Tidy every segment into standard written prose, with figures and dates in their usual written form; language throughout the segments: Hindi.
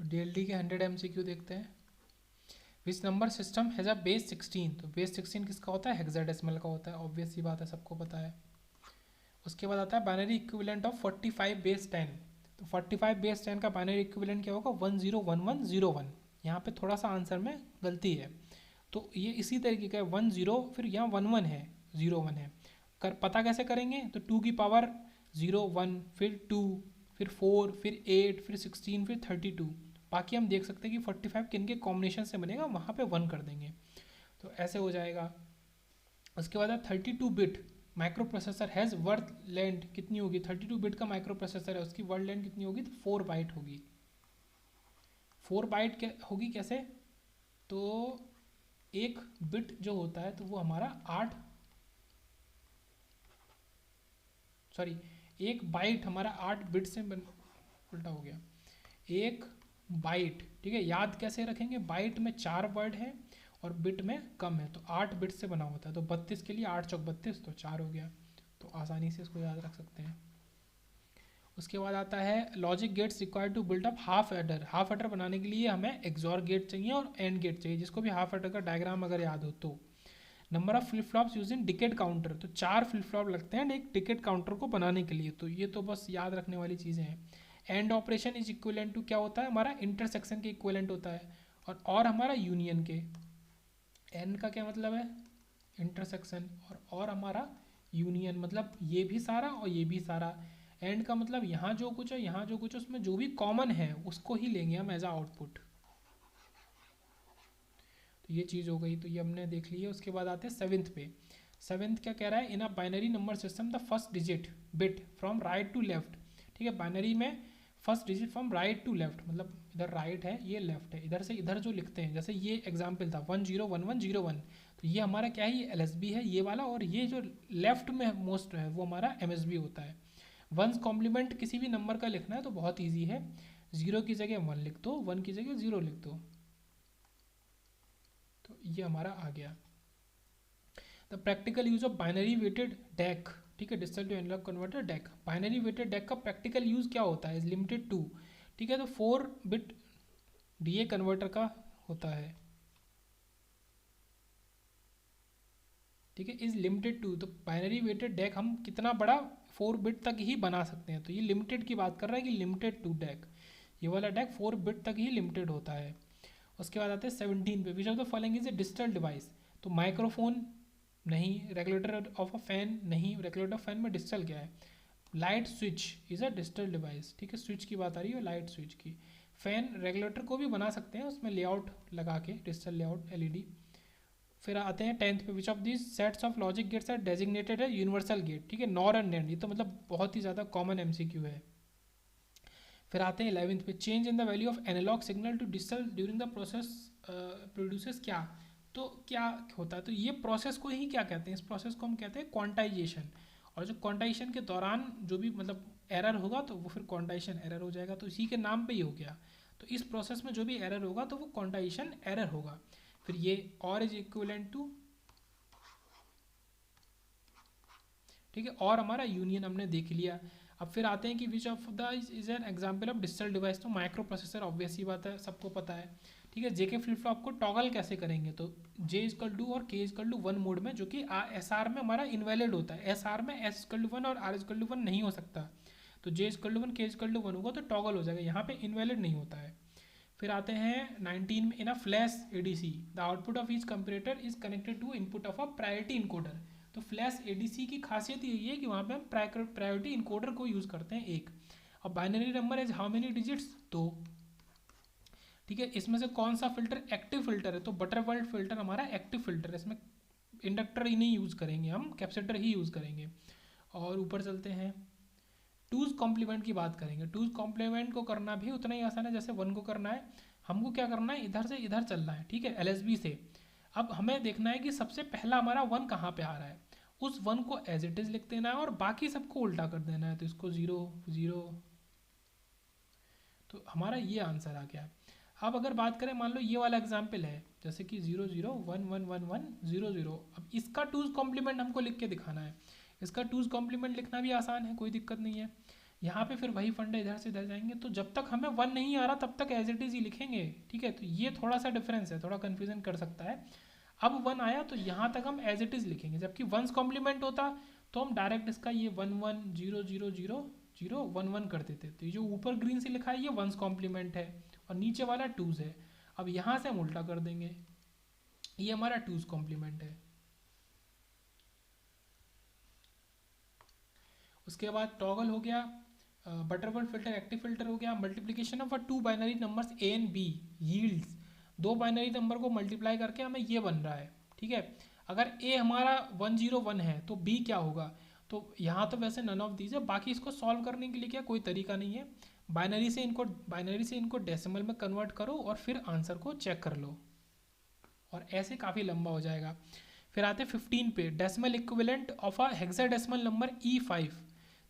तो डीएलडी के 100 एमसीक्यू देखते हैं। Which number system has a base 16, तो बेस 16 किसका होता है, हेक्साडेसिमल का होता है, ऑब्वियस सी बात है, सबको पता है। उसके बाद आता है बाइनरी इक्विवेलेंट ऑफ 45 बेस 10, तो 45 बेस 10 का बाइनरी इक्विवेलेंट क्या होगा, 101101। यहाँ पे थोड़ा सा आंसर में गलती है, तो ये इसी तरीके का है, 10 फिर यहाँ 11 है, 01 है। पता कैसे करेंगे, तो 2 की पावर 01, फिर 2, फिर 4, फिर 8, फिर 16, फिर 32। बाकी हम देख सकते हैं कि 45 किन के कॉम्बिनेशन से बनेगा, वहाँ पे 1 कर देंगे, तो ऐसे हो जाएगा। उसके बाद 32 bit micro processor has worth length कितनी होगी, 32 बिट का माइक्रो प्रोसेसर है, उसकी वर्ड लेंथ कितनी होगी, तो 4 बाइट होगी। 4 बाइट होगी कैसे, तो एक बिट जो होता है तो वो हमारा 8, सॉरी, एक बाइट हमारा 8 बिट से उल्टा हो गया, एक बाइट, ठीक है। याद कैसे रखेंगे, बाइट में 4 वर्ड है और बिट में कम है, तो 8 बिट से बना होता है, तो 32 के लिए 8 चौक 32, तो 4 हो गया, तो आसानी से इसको याद रख सकते हैं। उसके बाद आता है logic gates required to build up half adder. Half adder बनाने के लिए हमें एक्सॉर गेट चाहिए और एंड गेट चाहिए, जिसको भी हाफ एडर का डायग्राम अगर याद हो तो। Number of flip flops use in decade counter, तो 4 फ्लिप फ्लॉप लगते हैं एक डिकेट काउंटर को बनाने के लिए, तो ये तो बस याद रखने वाली चीज़ें हैं। And operation is equivalent to क्या होता है, हमारा इंटरसेक्शन के इक्विवेलेंट होता है, और हमारा यूनियन के। एंड का क्या मतलब है, इंटरसेक्शन, और हमारा यूनियन मतलब ये भी सारा और ये भी सारा। एंड का मतलब यहाँ जो कुछ है, यहाँ जो कुछ है, उसमें जो भी कॉमन है उसको ही लेंगे हम एज आ आउटपुट, तो ये चीज़ हो गई, तो ये हमने देख ली है। उसके बाद आते हैं सेवन्थ पे। सेवन्थ क्या कह रहा है, in a binary number system the first digit bit from right to left, ठीक है। बाइनरी में first digit from right to left, मतलब इधर राइट है, ये लेफ्ट है, इधर से इधर जो लिखते हैं, जैसे ये एग्जाम्पल था 101101, तो ये हमारा क्या है, ये एलएसबी है ये वाला, और ये जो लेफ्ट में मोस्ट है वो हमारा एमएसबी होता है। वंस कॉम्प्लीमेंट किसी भी नंबर का लिखना है तो बहुत ईजी है, 0 की जगह 1 लिख दो, 1 की जगह 0 लिख दो, तो ये हमारा आ गया। The practical use of binary weighted DAC, ठीक है, digital to analog converter DAC. Binary weighted DAC का प्रैक्टिकल यूज क्या होता है, इज लिमिटेड टू, ठीक है, तो 4 बिट डीए कन्वर्टर का होता है, ठीक है, इज लिमिटेड टू, तो बाइनरी वेटेड डेक हम कितना बड़ा 4 बिट तक ही बना सकते हैं, तो ये लिमिटेड की बात कर रहा है कि लिमिटेड टू डेक, ये वाला डेक 4 बिट तक ही लिमिटेड होता है। उसके बाद आते हैं 17 पे, which of the following is a digital device, तो माइक्रोफोन नहीं, रेगुलेटर ऑफ अ फैन नहीं, रेगुलेटर ऑफ फैन में डिजिटल क्या है, light switch is a digital device, ठीक है, स्विच की बात आ रही है लाइट स्विच की। फैन रेगुलेटर को भी बना सकते हैं उसमें लेआउट लगा के, डिजिटल लेआउट एलईडी। फिर आते हैं 10th पे, which of this sets of logic gates are designated है यूनिवर्सल गेट, ठीक है, नॉर एंड नैंड, ये तो मतलब बहुत ही ज़्यादा कॉमन एमसीक्यू है। फिर आते हैं 11th पे, change in the value of analog signal to digital during the process produces क्या, तो क्या होता है, तो ये प्रोसेस को ही क्या कहते हैं, इस प्रोसेस को हम कहते हैं क्वांटाइजेशन, और जो क्वांटाइजेशन के दौरान जो भी मतलब एरर होगा तो वो फिर क्वांटाइजेशन एरर हो जाएगा, तो इसी के नाम पे ही हो गया, तो इस प्रोसेस में जो भी एरर होगा तो वो क्वांटाइजेशन एरर होगा। फिर ये और इज इक्विवेलेंट टू, ठीक है, और हमारा यूनियन हमने देख लिया। अब फिर आते हैं कि विच of the is an example of digital device, तो माइक्रो प्रोसेसर ऑब्वियस ही बात है, सबको पता है, ठीक है। जेके फ्लिप फ्लॉप को टॉगल कैसे करेंगे, तो जे इजकल टू और के इजकल टू 1 मोड में, जो कि एस आर में हमारा इनवैलिड होता है, एस आर में एस इजकल टू 1 और आर इजकल टू 1 नहीं हो सकता, तो जे इजकल टू 1 के इजकल टू 1 होगा तो टॉगल हो जाएगा, यहाँ पे इनवैलिड नहीं होता है। फिर आते हैं 19 में, in a flash ADC the output of each comparator is connected to input of a priority encoder, तो फ्लैश एडीसी की खासियत यही है कि वहाँ पे हम प्रायोरिटी इनकोडर को यूज़ करते हैं एक। और binary number is how many digits, तो ठीक है, इसमें से कौन सा फिल्टर एक्टिव फिल्टर है, तो बटरवर्ल्ड फिल्टर हमारा एक्टिव फिल्टर है, इसमें इंडक्टर ही नहीं यूज़ करेंगे, हम कैपेसिटर ही यूज़ करेंगे। और ऊपर चलते हैं, टूज कॉम्प्लीमेंट की बात करेंगे। टूज कॉम्प्लीमेंट को करना भी उतना ही आसान है जैसे 1 को करना है, हमको क्या करना है, इधर से इधर चलना है, ठीक है, एलएसबी से। अब हमें देखना है कि सबसे पहला हमारा 1 कहाँ पे आ रहा है, उस 1 को एज इट इज़ लिख देना है और बाकी सबको उल्टा कर देना है, तो इसको 0 0, तो हमारा ये आंसर आ गया। अब अगर बात करें, मान लो ये वाला एग्जाम्पल है, जैसे कि 0 0 1 1 1 1 0 0, अब इसका टूज कॉम्प्लीमेंट हमको लिख के दिखाना है। इसका टूज कॉम्प्लीमेंट लिखना भी आसान है, कोई दिक्कत नहीं है। यहाँ पे फिर वही फंडा, इधर से इधर जाएंगे, तो जब तक हमें 1 नहीं आ रहा तब तक एज इट इज़ ही लिखेंगे, ठीक है। तो ये थोड़ा सा डिफरेंस है, थोड़ा कन्फ्यूजन कर सकता है। अब 1 आया तो यहाँ तक हम एज इट इज़ लिखेंगे, जबकि वंस कॉम्प्लीमेंट होता तो हम डायरेक्ट इसका ये 11000011 कर देते। तो ये जो ऊपर ग्रीन से लिखा है ये वंस कॉम्प्लीमेंट है और नीचे वाला टूज है। अब यहाँ से हम उल्टा कर देंगे, ये हमारा टूज कॉम्प्लीमेंट है। उसके बाद टॉगल हो गया, बटरवर्थ फिल्टर, एक्टिव फिल्टर हो गया। Multiplication of two binary numbers A and B yields, दो बाइनरी नंबर को मल्टीप्लाई करके हमें ये बन रहा है, ठीक है। अगर ए हमारा 101 है तो बी क्या होगा, तो यहाँ तो वैसे नन ऑफ दीज है, बाकी इसको सॉल्व करने के लिए क्या कोई तरीका नहीं है, बाइनरी से इनको डेसिमल में कन्वर्ट करो और फिर आंसर को चेक कर लो, और ऐसे काफ़ी लंबा हो जाएगा। फिर आते 15 पे, decimal equivalent of a hexadecimal number E5।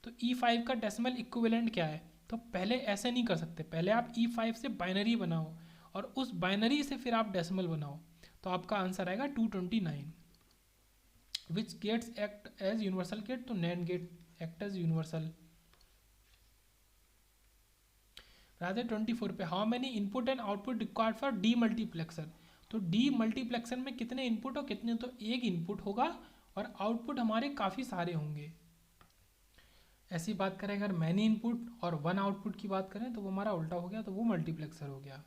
तो E5 का डेसिमल इक्विवेलेंट क्या है, तो पहले ऐसे नहीं कर सकते, पहले आप E5 से बाइनरी बनाओ और उस बाइनरी से फिर आप डेसिमल बनाओ, तो आपका आंसर आएगा 229। Which gates act as universal gate, तो NAND gate act as universal. राधे 24 पे, how many input and output required for demultiplexer. तो डी मल्टीप्लेक्सर में कितने इनपुट और कितने, तो एक इनपुट होगा और आउटपुट हमारे काफ़ी सारे होंगे। ऐसी बात करें अगर मैनी इनपुट और वन आउटपुट की बात करें तो वो हमारा उल्टा हो गया, तो वो मल्टीप्लेक्सर हो गया।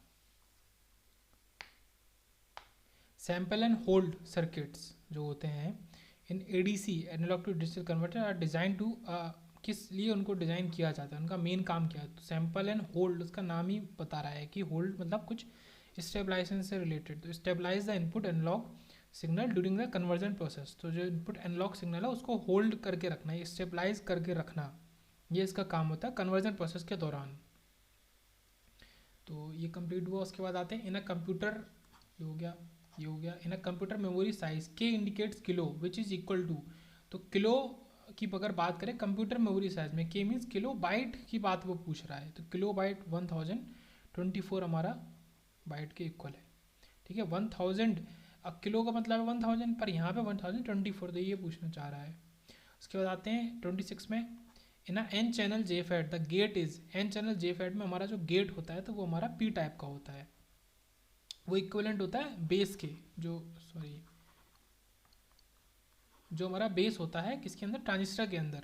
सैंपल एंड होल्ड सर्किट्स जो होते हैं in ADC, analogue to digital converter, are design to, किस लिए उनको डिज़ाइन किया जाता है, उनका मेन काम क्या है। तो सैंपल एंड होल्ड, उसका नाम ही बता रहा है कि होल्ड मतलब कुछ स्टेबलाइजेशन से रिलेटेड, तो stabilize the input analog signal during the conversion process. तो जो इनपुट एनालॉग सिग्नल है उसको होल्ड करके रखना, ये स्टेबलाइज करके रखना, ये इसका काम होता है कन्वर्जन प्रोसेस के दौरान। तो ये कंप्लीट हुआ। उसके बाद आते हैं इन अ कंप्यूटर, ये हो गया, ये हो गया। In a computer memory size K indicates kilo which is equal to, तो किलो की अगर बात करें कंप्यूटर मेमोरी साइज में, के मीन्स किलो बाइट की बात वो पूछ रहा है, तो किलो बाइट 1024 हमारा बाइट के इक्वल है, ठीक है। 1000, अब किलो का मतलब है 1000, पर यहाँ पे 1024, तो ये पूछना चाह रहा है। उसके बाद आते हैं 26 में, in N channel JFET the gate is, N channel JFET में हमारा जो गेट होता है तो वो हमारा पी टाइप का होता है, वो इक्विवेलेंट होता है बेस के, जो हमारा बेस होता है किसके अंदर, ट्रांजिस्टर के अंदर,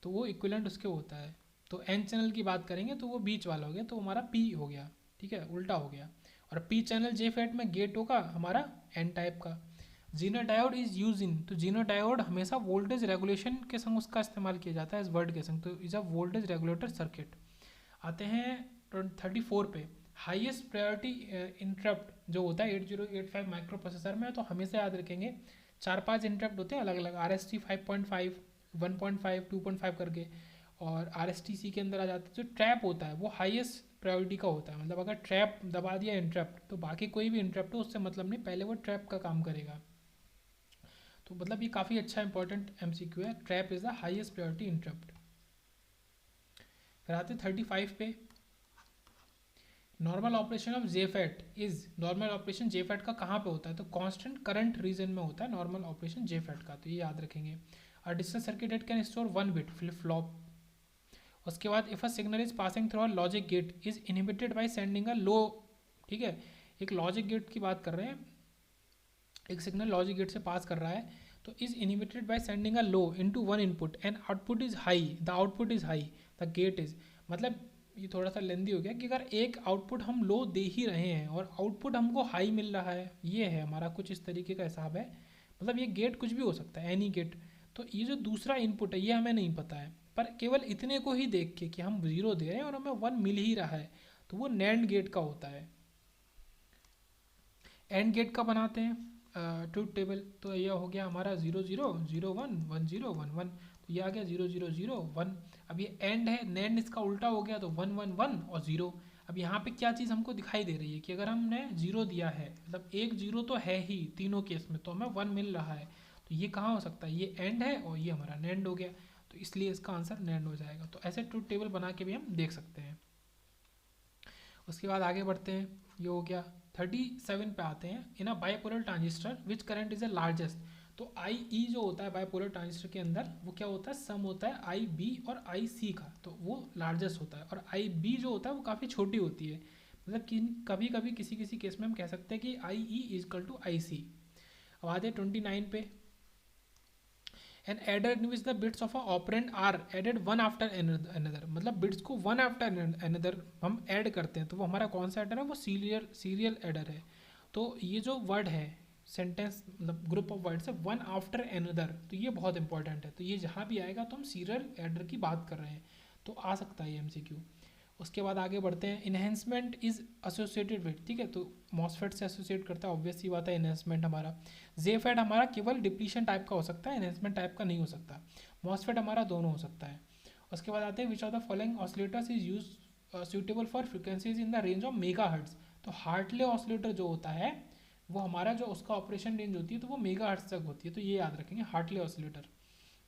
तो वो इक्विवेलेंट उसके होता है। तो एन चैनल की बात करेंगे तो वो बीच वाला हो गया, तो हमारा पी हो गया, ठीक है, उल्टा हो गया। और पी चैनल जे फैट में गेट होगा हमारा एन टाइप का। Zener diode is use in, तो जीनर डायोड हमेशा वोल्टेज रेगुलेशन के संग उसका इस्तेमाल किया जाता है इस वर्ड के संग, तो is a voltage regulator circuit. आते हैं 34 पे, हाईएस्ट प्रायोरिटी इंटरप्ट जो होता है 8085 माइक्रो प्रोसेसर में, तो हमेशा याद रखेंगे 4-5 इंटरप्ट होते हैं अलग अलग, आर एस टी 5.5, 1.5, 2.5 करके, और आर एस टी सी के अंदर आ जाते हैं। जो ट्रैप होता है वो हाईएस्ट प्रायोरिटी का होता है, मतलब अगर ट्रैप दबा दिया इंटरप्ट तो बाकी कोई भी इंटरप्ट हो उससे मतलब नहीं, पहले वो ट्रैप का काम करेगा। तो मतलब ये काफ़ी अच्छा इंपॉर्टेंट एमसीक्यू है, trap is the highest priority interrupt. फिर आते 35 पे, normal operation of JFET is, normal operation JFET का कहाँ पे होता है, तो कांस्टेंट करंट रीजन में होता है नॉर्मल ऑपरेशन जेफेट का, तो ये याद रखेंगे। और digital circuit it can store 1 bit flip flop. उसके बाद if a signal is passing through a logic gate is inhibited by sending a low, ठीक है, एक लॉजिक गेट की बात कर रहे हैं, एक सिग्नल लॉजिक गेट से पास कर रहा है, तो is inhibited by sending a low into one input and output is high, the output is high, the gate is, मतलब ये थोड़ा सा लेंदी हो गया कि अगर एक आउटपुट हम लो दे ही रहे हैं और आउटपुट हमको हाई मिल रहा है, ये है हमारा कुछ इस तरीके का हिसाब है, मतलब ये गेट कुछ भी हो सकता है, एनी गेट। तो ये जो दूसरा इनपुट है ये हमें नहीं पता है, पर केवल इतने को ही देख के कि हम 0 दे रहे हैं और हमें 1 मिल ही रहा है, तो वो नैंड गेट का होता है। एंड गेट का बनाते हैं ट्रूथ टेबल, तो यह हो गया हमारा 00 01 10 11, तो ये आ गया 0001। अब ये एंड है, नैंड इसका उल्टा हो गया, तो 111 और 0। अब यहाँ पे क्या चीज़ हमको दिखाई दे रही है कि अगर हमने 0 दिया है, मतलब एक 0 तो है ही तीनों केस में, तो हमें 1 मिल रहा है, तो ये कहाँ हो सकता है, ये एंड है और ये हमारा नैंड हो गया, तो इसलिए इसका आंसर नैंड हो जाएगा। तो ऐसे ट्रूथ टेबल बना के भी हम देख सकते हैं। उसके बाद आगे बढ़ते हैं, ये हो गया 37 पे आते हैं, in a bipolar transistor which current is the largest. तो आई ई जो होता है बाइपोलर ट्रांजिस्टर के अंदर वो क्या होता है, सम होता है आई बी और आई सी का, तो वो लार्जेस्ट होता है, और आई बी जो होता है वो काफ़ी छोटी होती है, मतलब कि कभी कभी किसी किसी केस में हम कह सकते हैं कि I E is equal to I C. अब आते हैं 29 पे। An adder in which the bits of a operand are added one after another, मतलब बिट्स को वन आफ्टर अनदर हम ऐड करते हैं, तो वो हमारा कौन सा एडर है, वो सीरियल एडर है। तो ये जो वर्ड है सेंटेंस मतलब ग्रुप ऑफ वर्ड्स है वन आफ्टर अनदर, तो ये बहुत इंपॉर्टेंट है, तो ये जहाँ भी आएगा तो हम सीरियल एडर की बात कर रहे हैं, तो आ सकता है एमसीक्यू। उसके बाद आगे बढ़ते हैं, इन्हेंसमेंट इज एसोसिएटेड विद, ठीक है, तो मॉसफेट से एसोसिएट करता है, ऑब्वियस सी बात है इन्हेंसमेंट हमारा। जेफेट हमारा केवल डिप्लीशन टाइप का हो सकता है, इन्हेंसमेंट टाइप का नहीं हो सकता। मॉसफेट हमारा दोनों हो सकता है। उसके बाद आते हैं which of the following oscillators is use suitable for frequencies in the range of mega hertz, तो हार्टले ऑसिलेटर जो होता है वो हमारा जो उसका ऑपरेशन रेंज होती है तो वो मेगा हर्ट्ज तक होती है, तो ये याद रखेंगे Hartley oscillator.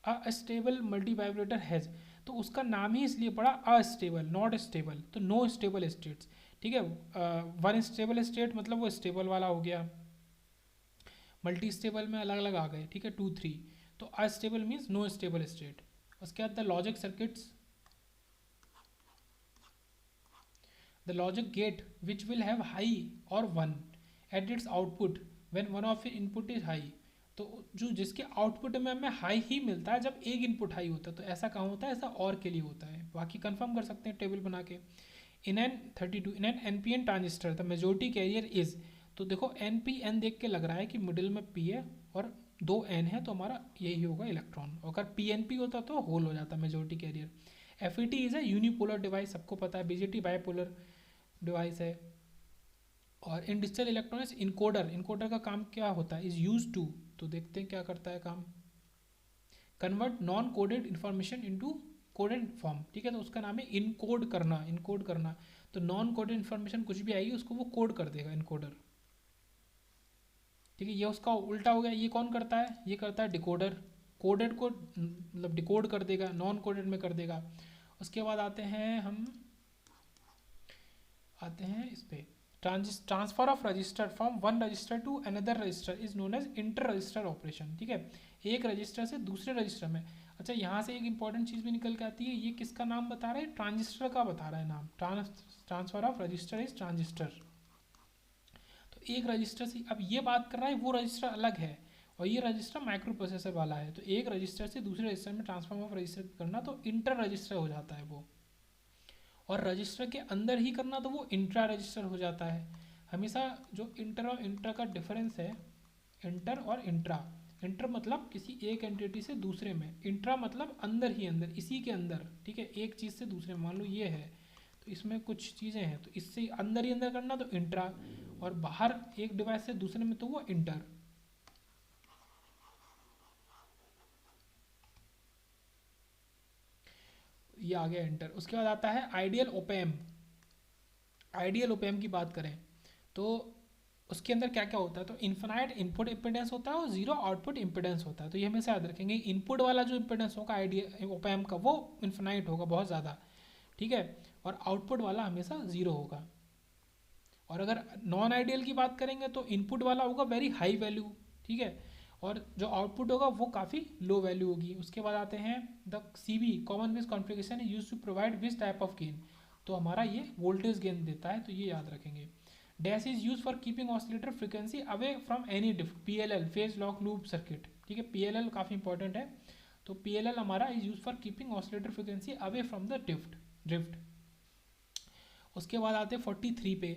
Astable multi vibrator has, तो उसका नाम ही इसलिए पड़ा अस्टेबल, नॉट स्टेबल, तो नो स्टेबल स्टेट्स, ठीक है। वन स्टेबल स्टेट मतलब वो स्टेबल वाला हो गया, मल्टी स्टेबल में अलग अलग आ गए, ठीक है, 2 3, तो astable means no stable state. उसके बाद the logic circuits, the logic gate which will have high और one at its output when one of input is high, तो जो जिसके आउटपुट में हमें हाई ही मिलता है जब एक इनपुट हाई होता है, तो ऐसा कहाँ होता है, ऐसा और के लिए होता है, बाकी कंफर्म कर सकते हैं टेबल बना के। In N 32 in an N P N transistor the majority carrier is, तो देखो एन पी एन देख के लग रहा है कि मिडिल में पी है और दो एन है, तो हमारा यही होगा इलेक्ट्रॉन, अगर पी एन पी होता तो होल हो जाता majority carrier. F E T is a unipolar device, सबको पता है, बीजेटी बाईपोलर डिवाइस है। और इन डिजिटल इलेक्ट्रॉनिक्स इनकोडर, इनकोडर का काम क्या होता है, इज यूज टू, तो देखते हैं क्या करता है काम, convert non coded information into coded form, ठीक है, तो उसका नाम है इनकोड करना, इनकोड करना, तो नॉन कोडेड इन्फॉर्मेशन कुछ भी आएगी उसको वो कोड कर देगा, इनकोडर, ठीक है। ये उसका उल्टा हो गया, ये कौन करता है, ये करता है डिकोडर, कोडेड को मतलब डिकोड कर देगा, नॉन कोडेड में कर देगा। उसके बाद आते हैं इस पे, transfer of register from one register to another register is known as inter register operation, ठीक है, एक रजिस्टर से दूसरे रजिस्टर में। अच्छा, यहाँ से एक इंपॉर्टेंट चीज़ भी निकल के आती है, ये किसका नाम बता रहा है, ट्रांजिस्टर का बता रहा है नाम, transfer of register is transistor, तो एक रजिस्टर से, अब ये बात कर रहा है वो रजिस्टर अलग है और ये रजिस्टर माइक्रो प्रोसेसर वाला है, तो एक रजिस्टर से दूसरे रजिस्टर में ट्रांसफर ऑफ रजिस्टर करना तो इंटर रजिस्टर हो जाता है वो, और रजिस्टर के अंदर ही करना तो वो इंट्रा रजिस्टर हो जाता है। हमेशा जो इंटर और इंट्रा का डिफरेंस है, इंटर और इंट्रा, इंटर मतलब किसी एक एंटिटी से दूसरे में, इंट्रा मतलब अंदर ही अंदर, इसी के अंदर, ठीक है, एक चीज़ से दूसरे में, मान लो ये है तो इसमें कुछ चीज़ें हैं तो इससे अंदर ही अंदर करना तो इंट्रा, और बाहर एक डिवाइस से दूसरे में तो वो इंटर। ये आ गया इंटर। उसके बाद आता है आइडियल ओपेम, आइडियल ओपेम की बात करें तो उसके अंदर क्या क्या होता है, तो इन्फिनाइट इनपुट इम्पिडेंस होता है और जीरो आउटपुट इम्पिडेंस होता है, तो ये हमेशा याद रखेंगे, इनपुट वाला जो इम्पिडेंस होगा आइडियल ओपेम का वो इन्फिनाइट होगा बहुत ज़्यादा, ठीक है, और आउटपुट वाला हमेशा ज़ीरो होगा। और अगर नॉन आइडियल की बात करेंगे तो इनपुट वाला होगा वेरी हाई वैल्यू, ठीक है, और जो आउटपुट होगा वो काफ़ी लो वैल्यू होगी। उसके बाद आते हैं the C B common base configuration use to provide which type of gain, तो हमारा ये वोल्टेज गेन देता है, तो ये याद रखेंगे। Dash is use for keeping oscillator frequency away from any drift, P L L phase lock loop circuit, ठीक है, पी एल एल काफ़ी इंपॉर्टेंट है, तो पी एल एल हमारा is use for keeping oscillator frequency away from the drift. उसके बाद आते हैं 43 पे,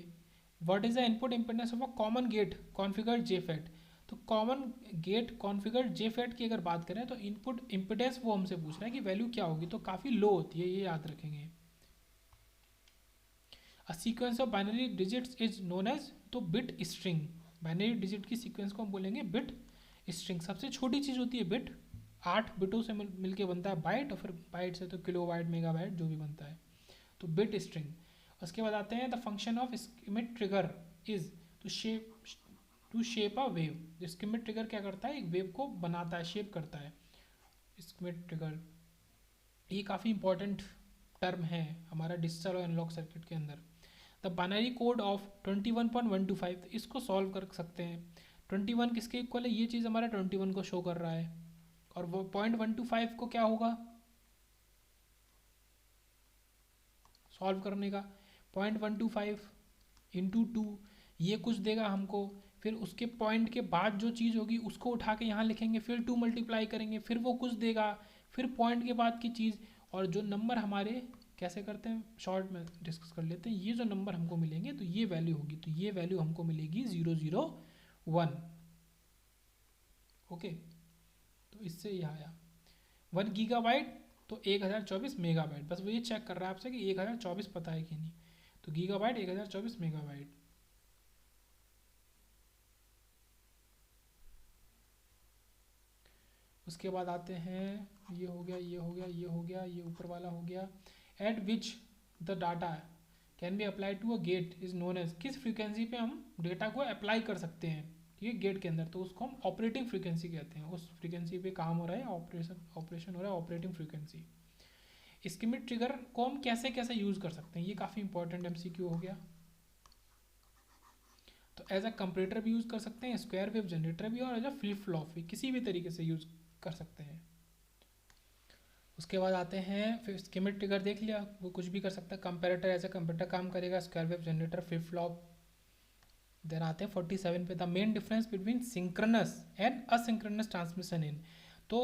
what is the input impedance of a common gate configured JFET, तो कॉमन गेट कॉन्फिगर्ड जेफेट की अगर बात करें तो इनपुट इम्पिडेंस वो हमसे पूछ रहा है कि वैल्यू क्या होगी, तो काफ़ी लो होती है, ये याद रखेंगे। A sequence of binary digits is known as, तो बिट स्ट्रिंग, बाइनरी डिजिट की सीक्वेंस को हम बोलेंगे बिट स्ट्रिंग, सबसे छोटी चीज़ होती है बिट, 8 बिटों से मिलके बनता है बाइट, और फिर बाइट से तो किलो बाइट मेगा बाइट जो भी बनता है, तो बिट स्ट्रिंग। उसके बाद आते हैं the function of Schmitt trigger is to shape a wave, Schmitt trigger क्या करता है, एक वेव को बनाता है, शेप करता है, स्किमिट ट्रिगर, ये काफ़ी इंपॉर्टेंट टर्म है हमारा डिजिटल और एनालॉग सर्किट के अंदर। द बाइनरी कोड ऑफ 21.125, इसको सॉल्व कर सकते हैं, 21 किसके इक्वल है, ये चीज़ हमारा 21 को शो कर रहा है। और वो 0.125 को क्या होगा सॉल्व करने का, 0.125 इंटू 2, ये कुछ देगा हमको। फिर उसके पॉइंट के बाद जो चीज़ होगी उसको उठा के यहाँ लिखेंगे, फिर 2 मल्टीप्लाई करेंगे, फिर वो कुछ देगा, फिर पॉइंट के बाद की चीज़। और जो नंबर हमारे कैसे करते हैं शॉर्ट में डिस्कस कर लेते हैं, ये जो नंबर हमको मिलेंगे तो ये वैल्यू होगी, तो ये वैल्यू हमको मिलेगी 001। ओके, तो इससे यह आया 1 गीगाबाइट, तो 1024 मेगाबाइट। बस वो ये चेक कर रहा है आपसे कि 1024 पता है कि नहीं, तो गीगाबाइट 1024 मेगाबाइट। उसके बाद आते हैं, ये हो गया, ये हो गया, ये हो गया, ये ऊपर वाला हो गया। At which the data can be apply to a gate is known as, किस फ्रीक्वेंसी पे हम डेटा को अप्लाई कर सकते हैं, ठीक है, गेट के अंदर, तो उसको हम ऑपरेटिंग फ्रीक्वेंसी कहते हैं। उस फ्रीक्वेंसी पे काम हो रहा है, ऑपरेशन हो रहा है, ऑपरेटिंग फ्रीक्वेंसी। स्कीमेटिक ट्रिगर को हम कैसे कैसे यूज़ कर सकते हैं, ये काफ़ी इंपॉर्टेंट एमसीक्यू हो गया। तो एज अ कंपरेटर भी यूज़ कर सकते हैं, स्क्वायर वेव जनरेटर भी, और एज अ फ्लिप फ्लॉप भी, किसी भी तरीके से यूज़ कर सकते हैं। उसके बाद आते हैं, फिर स्कीमेटिक ट्रिगर देख लिया, वो कुछ भी कर सकता है, कंपैरेटर एज अ कंपैरेटर काम करेगा, square wave generator, flip flop. Then आते हैं 47 पे, the main difference between synchronous and asynchronous transmission in. तो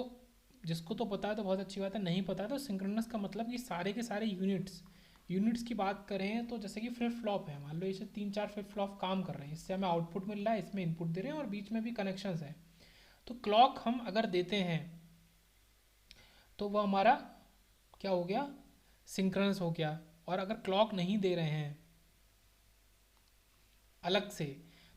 जिसको तो पता है तो बहुत अच्छी बात है, नहीं पता है तो सिंक्रोनस का मतलब कि सारे के सारे यूनिट्स की बात करें तो जैसे कि फ्लिप फ्लॉप है, मान लो इसे 3-4 फ्लिप फ्लॉप काम कर रहे हैं, इससे हमें आउटपुट मिल रहा है, इसमें इनपुट दे रहे हैं और बीच में भी कनेक्शंस है। तो क्लॉक हम अगर देते हैं तो वह हमारा क्या हो गया, सिंक्रोनस हो गया। और अगर क्लॉक नहीं दे रहे हैं अलग से,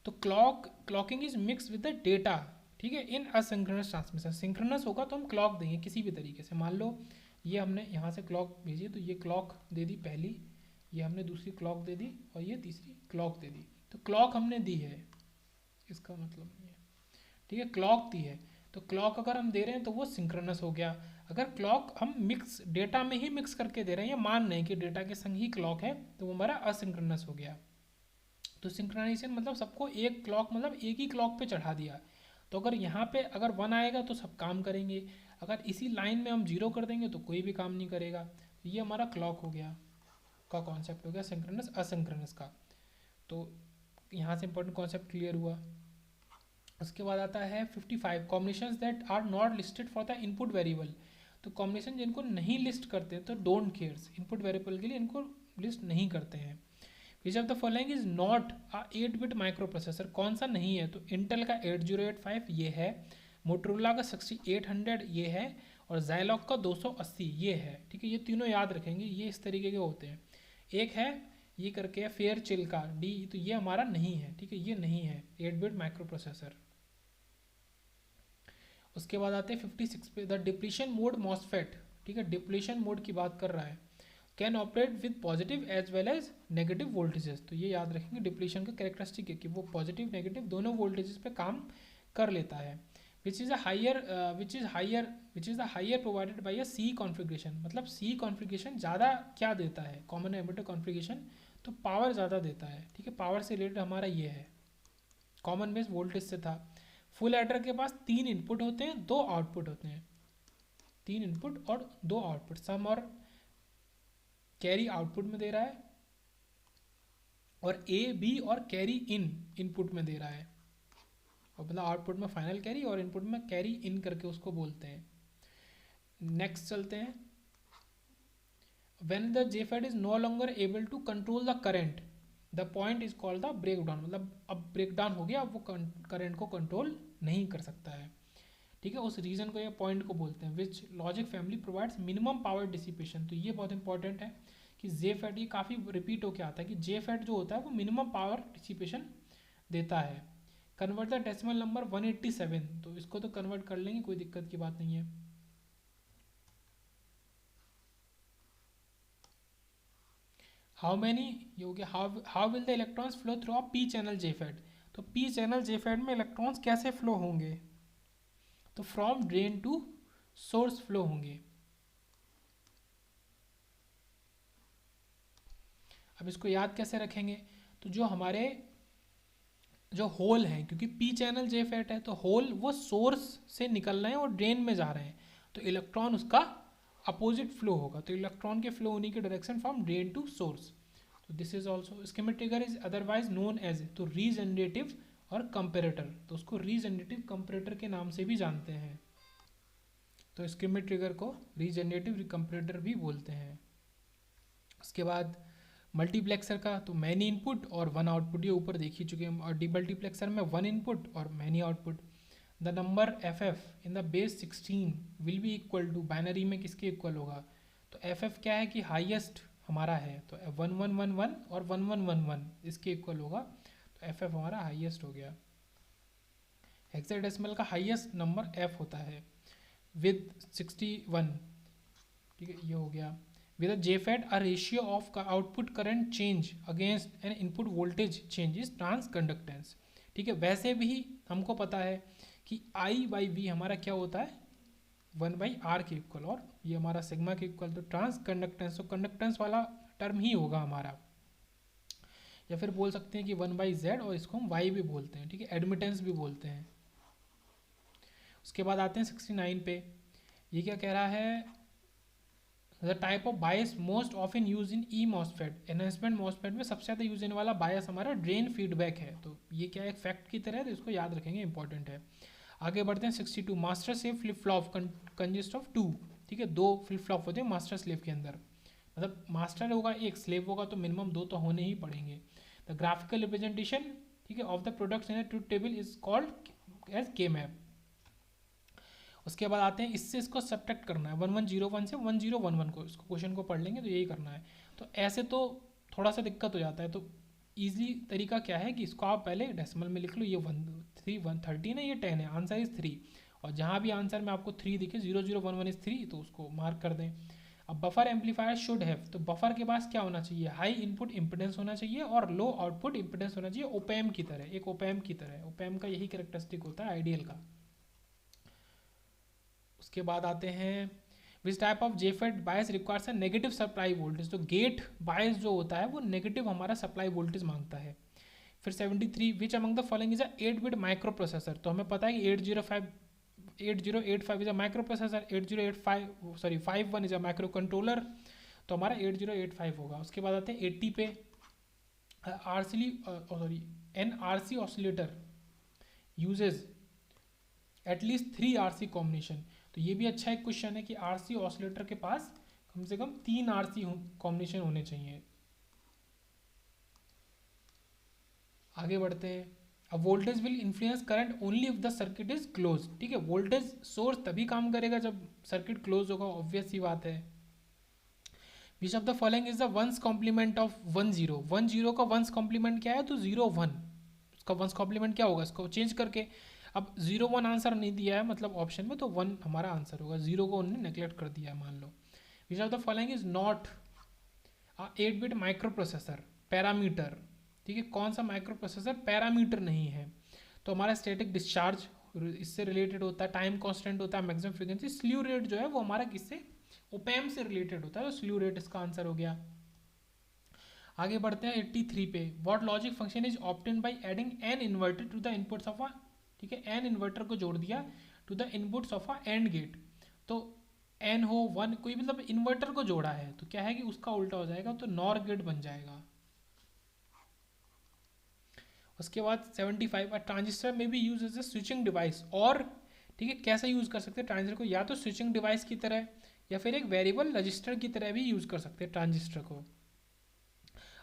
तो clocking is mix with the data, ठीक है, इन असिंक्रोनस ट्रांसमिशन। सिंक्रोनस होगा तो हम क्लॉक देंगे किसी भी तरीके से, मान लो ये हमने यहाँ से क्लॉक भेजी तो ये क्लॉक दे दी पहली, ये हमने दूसरी क्लॉक दे दी और ये तीसरी क्लॉक दे दी, तो क्लॉक हमने दी है, इसका मतलब ये, ठीक है, क्लॉक दी है। तो क्लॉक अगर हम दे रहे हैं तो वो सिंक्रोनस हो गया। अगर क्लॉक हम मिक्स डेटा में ही मिक्स करके दे रहे हैं या मान रहे हैं कि डेटा के संग ही क्लॉक है, तो वो हमारा असिंक्रोनस हो गया। तो सिंक्रोनाइजेशन मतलब सबको एक क्लॉक, मतलब एक ही क्लॉक पे चढ़ा दिया। तो अगर यहाँ पे अगर 1 आएगा तो सब काम करेंगे, अगर इसी लाइन में हम 0 कर देंगे तो कोई भी काम नहीं करेगा। तो ये हमारा क्लॉक हो गया का कॉन्सेप्ट हो गया सिंक्रोनस असिंक्रोनस का। तो यहाँ से इंपॉर्टेंट कॉन्सेप्ट क्लियर हुआ। उसके बाद आता है 55, combination that are not listed for the input variable. तो कॉम्बिनेशन जिनको नहीं लिस्ट करते तो डोंट केयर्स, इनपुट वेरिएबल के लिए इनको लिस्ट नहीं करते हैं। Which of the following is not a 8 bit micro processor, कौन सा नहीं है, तो इंटेल का 8085 ये है, मोटरोला का 6800 ये है, और जायलॉग का 280 ये है, ठीक है, ये तीनों याद रखेंगे, ये इस तरीके के होते हैं। एक है ये करके है फेयर चिल का डी, तो ये हमारा नहीं है, ठीक है, ये नहीं है 8 बिट माइक्रो प्रोसेसर। उसके बाद आते हैं 56 पे, द डिप्लीशन मोड मॉसफेट, ठीक है, डिप्लीशन मोड की बात कर रहा है, can operate with positive as well as negative voltages. तो ये याद रखेंगे, डिप्लीशन का कैरेक्टरिस्टिक है कि वो पॉजिटिव नेगेटिव दोनों वोल्टेजेस पे काम कर लेता है। Which is the higher provided by a C configuration, मतलब सी कॉन्फ़िगरेशन ज़्यादा क्या देता है, कॉमन एमिटर कॉन्फ़िगरेशन, तो पावर ज़्यादा देता है, ठीक है, पावर से रिलेटेड हमारा ये है, कॉमन बेस वोल्टेज से था। फुल एडर के पास 3 इनपुट होते हैं 2 आउटपुट होते हैं, 3 इनपुट और 2 आउटपुट, सम और कैरी आउटपुट में दे रहा है, और ए बी और कैरी इनपुट में दे रहा है, और मतलब आउटपुट में फाइनल कैरी और इनपुट में कैरी इन करके उसको बोलते हैं। नेक्स्ट चलते हैं, when the JFET is no longer able to control the current, the point is called the breakdown, मतलब अब ब्रेक डाउन हो गया, अब वो करंट को कंट्रोल नहीं कर सकता है, ठीक है, उस रीजन को या पॉइंट को बोलते हैं। Which logic family provides minimum power dissipation, तो ये बहुत इंपॉर्टेंट है कि जे फैट, ये काफ़ी रिपीट होकर आता है कि जे फैट जो होता है वो मिनिमम पावर डिसिपेशन देता है। कन्वर्ट द डेसिमल नंबर 187, तो इसको तो कन्वर्ट कर लेंगे, कोई दिक्कत की बात नहीं है। हाउ मैनी, ये हो गया, how will the electrons flow through a P channel JFET, तो पी चैनल जे फैट में इलेक्ट्रॉन्स कैसे फ्लो होंगे, तो from drain to source flow होंगे। अब इसको याद कैसे रखेंगे, तो जो हमारे जो होल है, क्योंकि पी चैनल जे फैट है तो होल वो सोर्स से निकल रहे हैं और ड्रेन में जा रहे हैं, तो इलेक्ट्रॉन उसका अपोजिट फ्लो होगा, तो इलेक्ट्रॉन के फ्लो होने की direction from drain to source. तो this is also Schmitt trigger is otherwise known as तो रीजनरेटिव और कंपेरेटर, तो उसको रीजनरेटिव कंपेरेटर के नाम से भी जानते हैं। तो इस्केमिक ट्रिगर को रीजनरेटिव कंपेरेटर भी बोलते हैं। उसके बाद मल्टीप्लेक्सर का, तो मैनी इनपुट और वन आउटपुट, ये ऊपर देख ही चुके हैं। और डीमल्टीप्लेक्सर में वन इनपुट और many output. The number F F in the base 16 will be equal to, binary में किसके इक्वल होगा, तो एफ एफ क्या है कि हाईएस्ट हमारा है, तो 1111 और 1111 इसके इक्वल होगा, तो एफ एफ हमारा हाईएस्ट हो गया। हेक्साडेसिमल का हाईएस्ट नंबर एफ होता है विद 61, ठीक है, ये हो गया। With JFET a ratio of output current change against an input voltage change is transconductance. ठीक है, वैसे भी हमको पता है कि I/V हमारा क्या होता है 1/R के इक्वल, और ये हमारा सिग्मा के इक्वल, तो ट्रांस कंडक्टेंस, तो कंडक्टेंस वाला टर्म ही होगा हमारा। या फिर बोल सकते हैं कि 1/Z, और इसको हम Y भी बोलते हैं, ठीक है, एडमिटेंस भी बोलते हैं। उसके बाद आते हैं 69 पे, ये क्या कह रहा है, the type of bias most often use in E MOSFET, enhancement MOSFET में सबसे ज़्यादा यूज होने वाला बायस हमारा ड्रेन फीडबैक है, तो ये क्या है, एक फैक्ट की तरह है, तो इसको याद रखेंगे, इंपॉर्टेंट है। आगे बढ़ते हैं 62, master slave flip flop consist of two, ठीक है, दो फ्लिप फ्लॉप होते हैं मास्टर स्लेव के अंदर, मतलब मास्टर होगा एक, स्लेव होगा तो मिनिमम दो तो होने ही पड़ेंगे। द ग्राफिकल रिप्रेजेंटेशन, ठीक है, of the products in truth table is called as K map. उसके बाद आते हैं, इससे इसको सब्ट्रैक्ट करना है 1101 से 1011 को, इसको क्वेश्चन को पढ़ लेंगे तो यही करना है। तो ऐसे तो थोड़ा सा दिक्कत हो जाता है, तो ईजी तरीका क्या है कि इसको आप पहले डेसिमल में लिख लो, ये 113 है, ये 10 है, आंसर इज 3, और जहाँ भी आंसर में आपको 3 दिखे 0011 इज 3, तो उसको मार्क कर दें। अब बफर एम्पलीफायर शुड हैव, तो बफर के पास क्या होना चाहिए, हाई इनपुट इम्पिडेंस होना चाहिए और लो आउटपुट इम्पिडेंस होना चाहिए, ओपैम की तरह, एक ओपैम की तरह, ओपैम का यही कैरेक्टरिस्टिक होता है आइडियल का। उसके बाद आते हैं, विच type of JFET bias requires a negative supply voltage, तो गेट बायस जो होता है वो नेगेटिव हमारा सप्लाई वोल्टेज मांगता है। फिर 73, which among the following is a 8 bit micro processor, तो हमें पता है कि 8085 is a micro processor, 8085 sorry 51 is a micro controller, तो हमारा 8085 होगा। उसके बाद आते हैं 80 पे, NRC oscillator uses at least 3 RC combination, तो ये भी अच्छा एक क्वेश्चन है कि RC ऑसिलेटर के पास कम से कम 3 RC कॉम्बिनेशन होने चाहिए। आगे बढ़ते हैं, अब voltage will influence current only if the circuit is close, ठीक है, वोल्टेज सोर्स तभी काम करेगा जब सर्किट क्लोज होगा, ऑब्वियस सी बात है। Which of the following is the one's complement of 10 का वंस कॉम्प्लीमेंट क्या है, तो 01, उसका वंस कॉम्प्लीमेंट क्या होगा, इसको चेंज करके, अब 01 आंसर नहीं दिया है मतलब ऑप्शन में, तो 1 हमारा आंसर होगा, 0 को उन्होंने नेग्लेक्ट कर दिया है, मान लो। Which of the following is not 8 bit microprocessor parameter, ठीक है, कौन सा माइक्रो प्रोसेसर पैरामीटर नहीं है, तो हमारा स्टैटिक डिस्चार्ज इससे रिलेटेड होता है, टाइम कांस्टेंट होता है, मैक्सिमम फ्रीक्वेंसी, स्ल्यू रेट जो है वो हमारा किससे, ओपैम से रिलेटेड होता है, तो स्ल्यू रेट इसका आंसर हो गया। आगे बढ़ते हैं 83 पे, what logic function is obtained by adding an inverter to the inputs of a, ठीक है, एन इन्वर्टर को जोड़ दिया to the inputs of a AND gate, तो एन हो 1 कोई मतलब इन्वर्टर को जोड़ा है तो क्या है कि उसका उल्टा हो जाएगा, तो नॉर गेट बन जाएगा। उसके बाद 75, अ ट्रांजिस्टर में भी use as a switching device, और ठीक है कैसे यूज कर सकते हैं ट्रांजिस्टर को, या तो स्विचिंग डिवाइस की तरह या फिर एक वेरिएबल रजिस्टर की तरह भी यूज कर सकते हैं ट्रांजिस्टर को।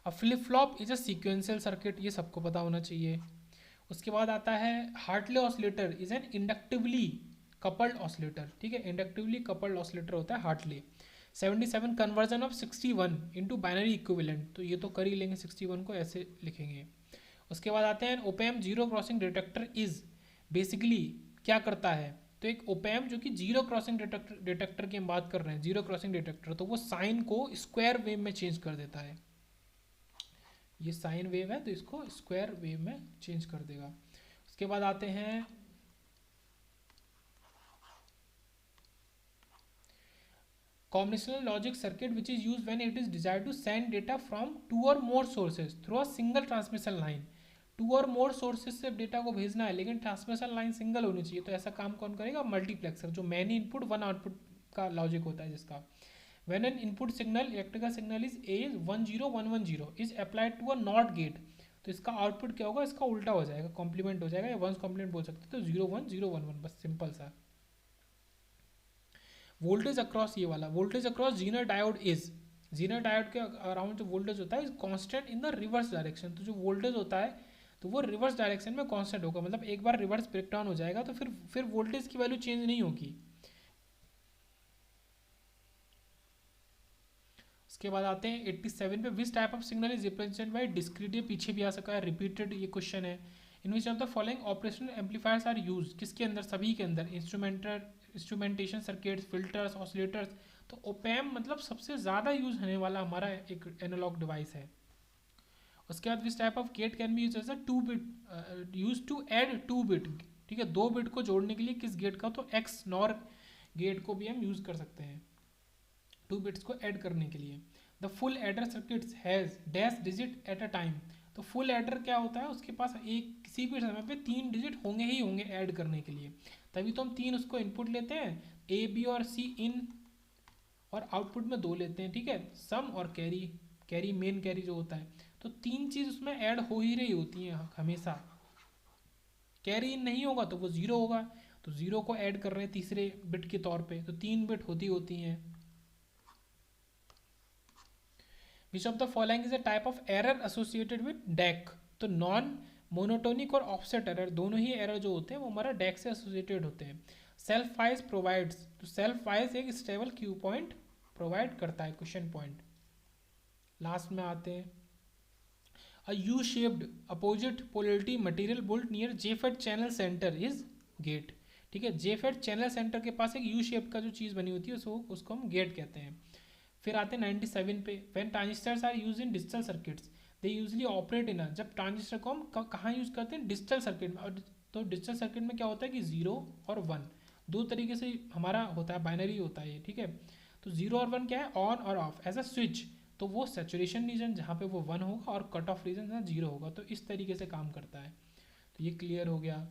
अब flip flop is a sequential circuit, ये सबको पता होना चाहिए। उसके बाद आता है Hartley oscillator is an inductively coupled oscillator, ठीक है, इंडक्टिवली कपल्ड ऑसिलेटर होता है Hartley. 77, conversion of 61 into binary equivalent, तो ये तो कर ही लेंगे, 61 को ऐसे लिखेंगे। उसके बाद आते हैं ओपैम zero crossing detector is, basically क्या करता है, तो एक ओपैम जो कि जीरो क्रॉसिंग डिटेक्टर की हम बात कर रहे हैं, जीरो क्रॉसिंग डिटेक्टर, तो वो साइन को स्क्वायर वेव में चेंज कर देता है, ये साइन वेव है तो इसको स्क्वायर वेव में चेंज कर देगा। उसके बाद आते हैं combinational logic circuit which is used when it is desired to send data from two or more sources through a single transmission line two or more sources से डेटा को भेजना है लेकिन ट्रांसमिशन लाइन सिंगल होनी चाहिए, तो ऐसा काम कौन करेगा? मल्टीप्लेक्सर, जो मैनी इनपुट वन आउटपुट का लॉजिक होता है जिसका। When an input signal electrical signal is a 10110 is applied to a NOT gate, तो इसका आउटपुट क्या होगा? इसका उल्टा हो जाएगा, कॉम्प्लीमेंट हो जाएगा, या वंस कॉम्प्लीमेंट बोल सकते हैं, तो 01011, बस सिंपल सा। वोल्टेज अक्रॉस, ये वाला voltage across Zener diode is, Zener diode के अराउंड जो वोल्टेज होता है is constant in the reverse direction, तो जो वोल्टेज होता है तो वो रिवर्स डायरेक्शन में कांस्टेंट होगा, मतलब एक बार रिवर्स ब्रेकडाउन हो जाएगा तो फिर वोल्टेज की वैल्यू चेंज नहीं होगी। उसके बाद आते हैं 87 पे, विच type of signal is represented by discrete, ये पीछे भी आ सका है, रिपीटेड ये क्वेश्चन है। In which of the following operational amplifiers are use, किसके अंदर? सभी के अंदर, इंस्ट्रूमेंटेशन सर्किट्स, फिल्टर्स, ऑसिलेटर्स। तो ओपैम मतलब सबसे ज़्यादा यूज होने वाला हमारा एक एनालॉग डिवाइस है। उसके बाद which type of gate can be use as a 2 bit, use to add 2 bit, ठीक है, 2 बिट को जोड़ने के लिए किस गेट का? तो एक्स नॉर गेट को भी हम यूज कर सकते हैं 2 बिट्स को ऐड करने के लिए। The full adder circuits has dash digit at a time, तो फुल एडर क्या होता है? उसके पास एक किसी भी समय पे 3 डिजिट होंगे ही होंगे ऐड करने के लिए, तभी तो हम 3 उसको इनपुट लेते हैं, ए बी और सी इन, और आउटपुट में 2 लेते हैं, ठीक है, सम और कैरी, कैरी मेन कैरी जो होता है, तो 3 चीज़ उसमें ऐड हो ही रही होती हैं हमेशा। कैरी इन नहीं होगा तो वो 0 होगा, तो 0 को ऐड कर रहे हैं तीसरे बिट के तौर पे, तो 3 बिट होती हैं। Which of the following is a type of error associated with DAC, तो नॉन मोनोटोनिक और ऑफसेट एरर, दोनों ही एरर जो होते हैं वो हमारा डैक से एसोसिएटेड होते हैं। सेल्फ वाइज प्रोवाइड्स, तो सेल्फ वाइज एक स्टेबल क्यू पॉइंट प्रोवाइड करता है, क्वेश्चन पॉइंट। लास्ट में आते हैं, a U shaped opposite polarity material built near JFET channel centre is gate, ठीक है, जेफेड चैनल सेंटर के पास एक यू शेप का जो चीज़ बनी होती है उसको हम गेट कहते हैं। फिर आते हैं 97 पे, when transistors are use in digital circuits they usually operate in a, जब ट्रांजिस्टर को हम कहाँ यूज़ करते हैं? डिजिटल सर्किट में, और तो डिजिटल सर्किट में क्या होता है कि 0 और 1 दो तरीके से हमारा होता है, बाइनरी होता है ये, ठीक है। तो 0 और 1 क्या है? ऑन और ऑफ एज अ स्विच, तो वो सेचुरेशन रीजन जहाँ पे वो 1 होगा और कट ऑफ रीजन जहाँ 0 होगा, तो इस तरीके से काम करता है। तो ये क्लियर हो गया।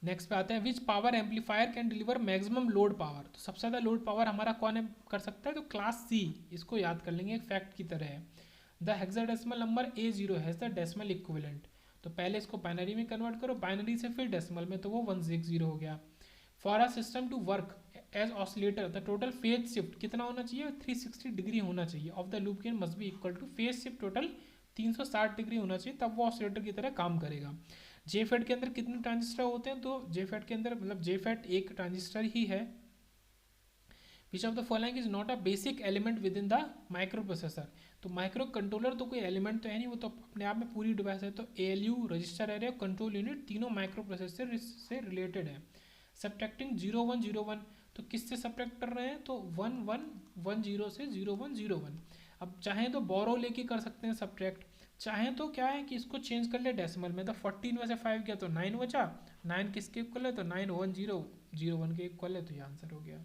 नेक्स्ट पे आते हैं, which power amplifier can deliver maximum load power, तो सबसे ज़्यादा लोड पावर हमारा कौन है कर सकता है? तो क्लास सी, इसको याद कर लेंगे, एक फैक्ट की तरह है। The hexadecimal number A0 has the decimal equivalent, तो पहले इसको बाइनरी में कन्वर्ट करो, बाइनरी से फिर डेसिमल में, तो वो 160 हो गया। For a system to work as oscillator the total phase shift कितना होना चाहिए? 360 डिग्री होना चाहिए, of the loop gain must be equal to phase shift total 360 degree होना चाहिए, तब वो ऑसिलेटर की तरह काम करेगा। जेफेट के अंदर कितने ट्रांजिस्टर होते हैं? तो जेफेट के अंदर मतलब जेफेट एक ट्रांजिस्टर ही है। Which of the following is not a basic element with in the micro processor, तो माइक्रो कंट्रोलर तो कोई एलिमेंट तो है नहीं, वो तो अपने आप में पूरी डिवाइस है। तो ALU, रजिस्टर एरे और कंट्रोल यूनिट तीनों माइक्रो प्रोसेसर से रिलेटेड है। सब्ट्रैक्टिंग 0101, तो किससे सब्ट्रैक्ट कर रहे हैं? तो 1110 से 0101। अब चाहें तो बोरो लेके कर सकते हैं सब्ट्रैक्ट, चाहें तो क्या है कि इसको चेंज कर ले डेसिमल में, तो 14 में से 5 किया तो 9 बचा, 9 किसके इक्वल है? तो 9 1001 के इक्वल है, तो ये आंसर हो गया।